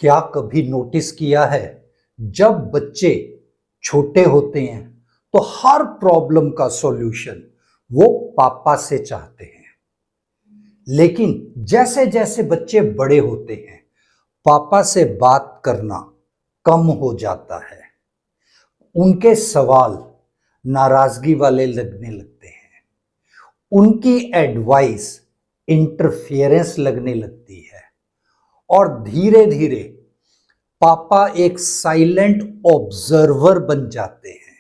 क्या कभी नोटिस किया है, जब बच्चे छोटे होते हैं तो हर प्रॉब्लम का सॉल्यूशन वो पापा से चाहते हैं। लेकिन जैसे जैसे बच्चे बड़े होते हैं, पापा से बात करना कम हो जाता है। उनके सवाल नाराजगी वाले लगने लगते हैं। उनकी एडवाइस इंटरफेरेंस लगने लगती है। और धीरे धीरे पापा एक साइलेंट ऑब्जर्वर बन जाते हैं।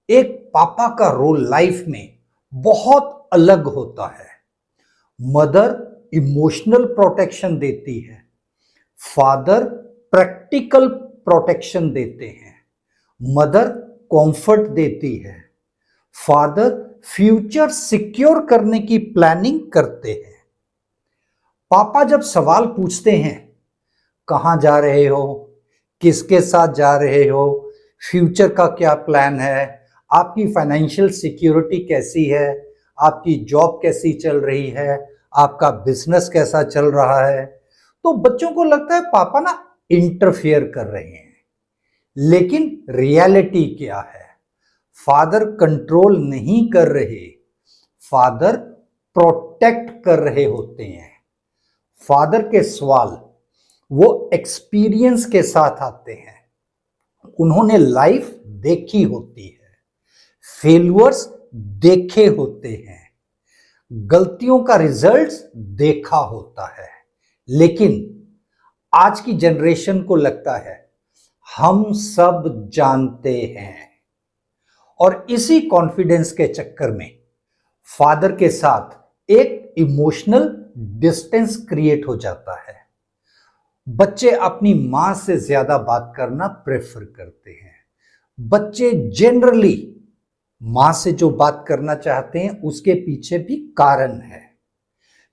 एक पापा का रोल लाइफ में बहुत अलग होता है। मदर इमोशनल प्रोटेक्शन देती है, फादर प्रैक्टिकल प्रोटेक्शन देते हैं। मदर कंफर्ट देती है, फादर फ्यूचर सिक्योर करने की प्लानिंग करते हैं। पापा जब सवाल पूछते हैं, कहाँ जा रहे हो, किसके साथ जा रहे हो, फ्यूचर का क्या प्लान है, आपकी फाइनेंशियल सिक्योरिटी कैसी है, आपकी जॉब कैसी चल रही है, आपका बिजनेस कैसा चल रहा है, तो बच्चों को लगता है पापा ना इंटरफेयर कर रहे हैं। लेकिन रियलिटी क्या है? फादर कंट्रोल नहीं कर रहे, फादर प्रोटेक्ट कर रहे होते हैं। फादर के सवाल वो एक्सपीरियंस के साथ आते हैं। उन्होंने लाइफ देखी होती है, फेल्यूर्स देखे होते हैं, गलतियों का रिजल्ट्स देखा होता है। लेकिन आज की जनरेशन को लगता है हम सब जानते हैं, और इसी कॉन्फिडेंस के चक्कर में फादर के साथ एक इमोशनल डिस्टेंस क्रिएट हो जाता है। बच्चे अपनी मां से ज्यादा बात करना प्रेफर करते हैं। बच्चे जनरली मां से जो बात करना चाहते हैं उसके पीछे भी कारण है,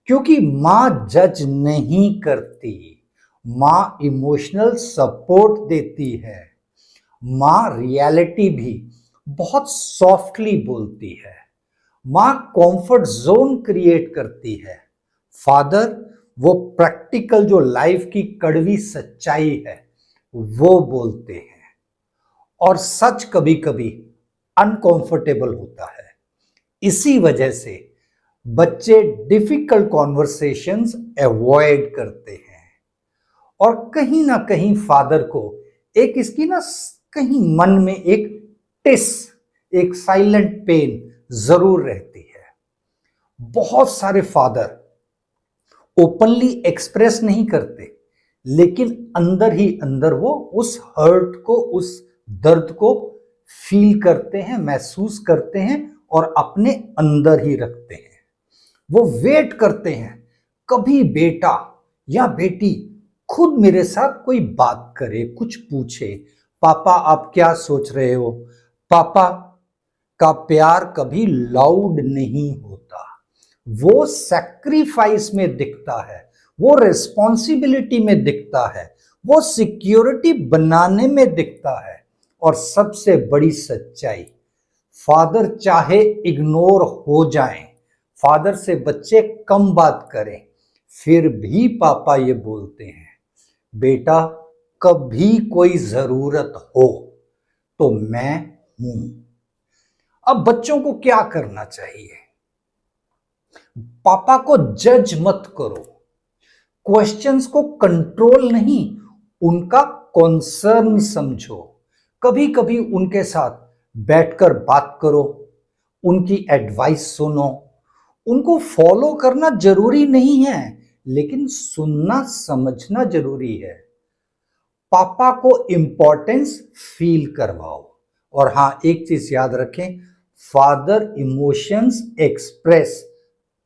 क्योंकि मां जज नहीं करती, मां इमोशनल सपोर्ट देती है, मां रियलिटी भी बहुत सॉफ्टली बोलती है, मां कंफर्ट जोन क्रिएट करती है। फादर वो प्रैक्टिकल जो लाइफ की कड़वी सच्चाई है वो बोलते हैं। और सच कभी कभी अनकंफर्टेबल होता है। इसी वजह से बच्चे डिफिकल्ट कॉन्वर्सेशंस अवॉइड करते हैं। और कहीं ना कहीं फादर को एक इसकी ना कहीं मन में एक टिस, एक साइलेंट पेन जरूर रहती है। बहुत सारे फादर ओपनली एक्सप्रेस नहीं करते, लेकिन अंदर ही अंदर वो उस हर्ट को, उस दर्द को फील करते हैं, महसूस करते हैं और अपने अंदर ही रखते हैं। वो वेट करते हैं कभी बेटा या बेटी खुद मेरे साथ कोई बात करे, कुछ पूछे, पापा आप क्या सोच रहे हो। पापा का प्यार कभी लाउड नहीं होता, वो सैक्रिफाइस में दिखता है, वो रिस्पॉन्सिबिलिटी में दिखता है, वो सिक्योरिटी बनाने में दिखता है। और सबसे बड़ी सच्चाई, फादर चाहे इग्नोर हो जाएं, फादर से बच्चे कम बात करें, फिर भी पापा ये बोलते हैं, बेटा कभी कोई जरूरत हो तो मैं हूं। अब बच्चों को क्या करना चाहिए? पापा को जज मत करो, क्वेश्चंस को कंट्रोल नहीं, उनका कंसर्न समझो। कभी कभी उनके साथ बैठकर बात करो, उनकी एडवाइस सुनो। उनको फॉलो करना जरूरी नहीं है, लेकिन सुनना समझना जरूरी है। पापा को इंपॉर्टेंस फील करवाओ। और हां, एक चीज याद रखें, फादर इमोशंस एक्सप्रेस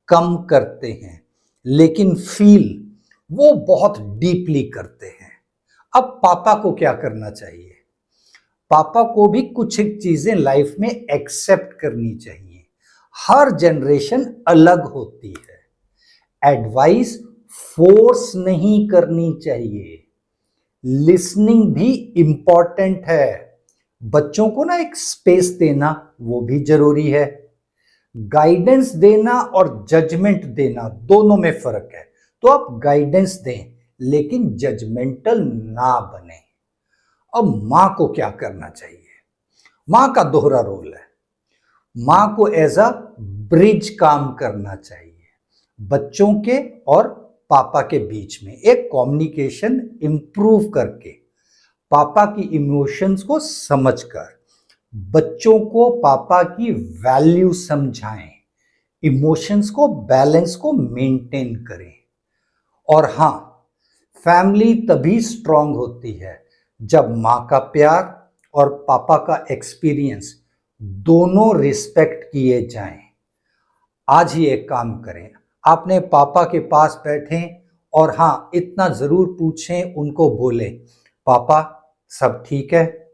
कम करते हैं, लेकिन फील वो बहुत डीपली करते हैं। अब पापा को क्या करना चाहिए? पापा को भी कुछ एक चीजें लाइफ में एक्सेप्ट करनी चाहिए। हर जनरेशन अलग होती है। एडवाइस फोर्स नहीं करनी चाहिए, लिसनिंग भी इंपॉर्टेंट है। बच्चों को ना एक स्पेस देना वो भी जरूरी है। गाइडेंस देना और जजमेंट देना दोनों में फर्क है। तो आप गाइडेंस दें, लेकिन जजमेंटल ना बने। अब मां को क्या करना चाहिए? मां का दोहरा रोल है। मां को एज अ ब्रिज काम करना चाहिए बच्चों के और पापा के बीच में, एक कम्युनिकेशन इंप्रूव करके, पापा की इमोशंस को समझकर बच्चों को पापा की वैल्यू समझाएं, इमोशंस को, बैलेंस को मेंटेन करें। और हां, फैमिली तभी स्ट्रांग होती है जब मां का प्यार और पापा का एक्सपीरियंस दोनों रिस्पेक्ट किए जाएं। आज ही एक काम करें, आपने पापा के पास बैठें और हां, इतना जरूर पूछें, उनको बोलें, पापा सब ठीक है?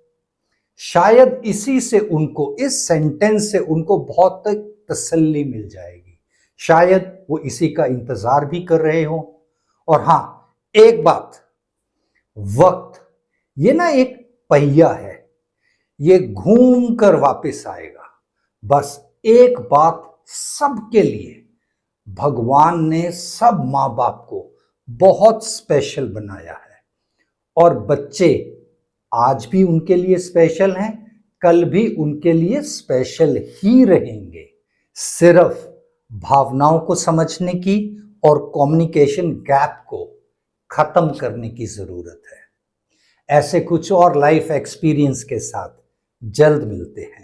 शायद इसी से उनको, इस सेंटेंस से उनको बहुत तसल्ली मिल जाएगी। शायद वो इसी का इंतजार भी कर रहे हो। और हां, एक बात, वक्त ये ना एक पहिया है, ये घूम कर वापस आएगा। बस एक बात सबके लिए, भगवान ने सब माँ बाप को बहुत स्पेशल बनाया है और बच्चे आज भी उनके लिए स्पेशल हैं, कल भी उनके लिए स्पेशल ही रहेंगे। सिर्फ भावनाओं को समझने की और कम्युनिकेशन गैप को खत्म करने की जरूरत है। ऐसे कुछ और लाइफ एक्सपीरियंस के साथ जल्द मिलते हैं।